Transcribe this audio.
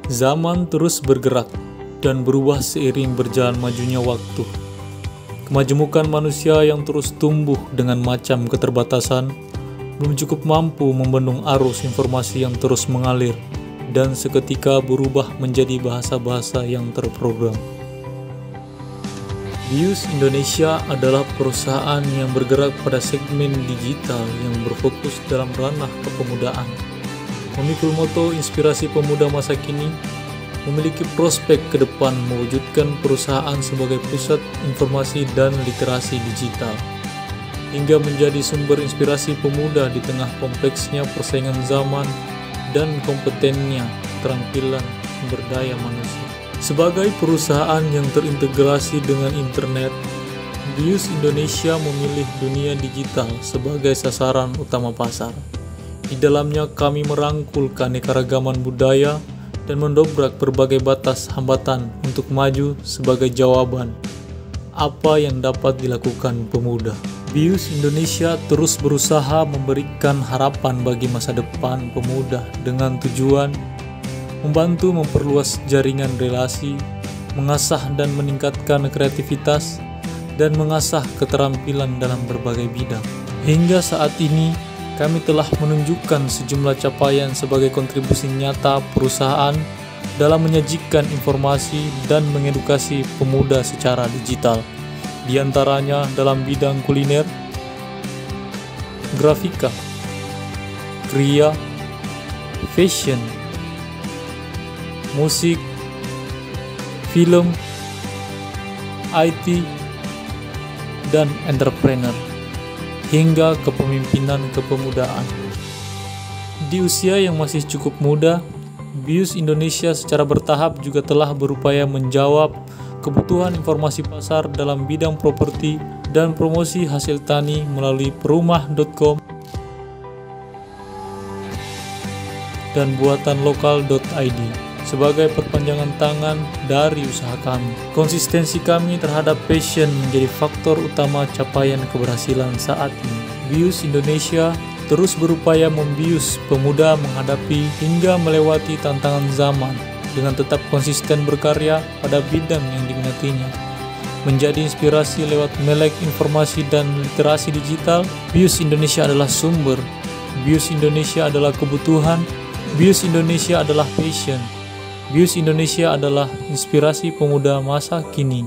Zaman terus bergerak dan berubah seiring berjalan majunya waktu. Kemajemukan manusia yang terus tumbuh dengan macam keterbatasan belum cukup mampu membendung arus informasi yang terus mengalir dan seketika berubah menjadi bahasa-bahasa yang terprogram. BIUS Indonesia adalah perusahaan yang bergerak pada segmen digital yang berfokus dalam ranah kepemudaan. Memikul moto inspirasi pemuda masa kini, memiliki prospek ke depan mewujudkan perusahaan sebagai pusat informasi dan literasi digital, hingga menjadi sumber inspirasi pemuda di tengah kompleksnya persaingan zaman dan kompetennya keterampilan sumber daya manusia. Sebagai perusahaan yang terintegrasi dengan internet, BIUS Indonesia memilih dunia digital sebagai sasaran utama pasar. Di dalamnya kami merangkul keanekaragaman budaya dan mendobrak berbagai batas hambatan untuk maju sebagai jawaban apa yang dapat dilakukan pemuda. BIUS Indonesia terus berusaha memberikan harapan bagi masa depan pemuda dengan tujuan membantu memperluas jaringan relasi, mengasah dan meningkatkan kreativitas, dan mengasah keterampilan dalam berbagai bidang. Hingga saat ini, kami telah menunjukkan sejumlah capaian sebagai kontribusi nyata perusahaan dalam menyajikan informasi dan mengedukasi pemuda secara digital, di antaranya dalam bidang kuliner, grafika, kria, fashion, musik, film, IT, dan entrepreneur, hingga kepemimpinan kepemudaan. Di usia yang masih cukup muda, BIUS Indonesia secara bertahap juga telah berupaya menjawab kebutuhan informasi pasar dalam bidang properti dan promosi hasil tani melalui perumah.com dan buatanlokal.id sebagai perpanjangan tangan dari usaha kami. Konsistensi kami terhadap passion menjadi faktor utama capaian keberhasilan saat ini. BIUS Indonesia terus berupaya membius pemuda menghadapi hingga melewati tantangan zaman dengan tetap konsisten berkarya pada bidang yang diminatinya. Menjadi inspirasi lewat melek informasi dan literasi digital, BIUS Indonesia adalah sumber, BIUS Indonesia adalah kebutuhan, BIUS Indonesia adalah passion, BIUS Indonesia adalah inspirasi pemuda masa kini.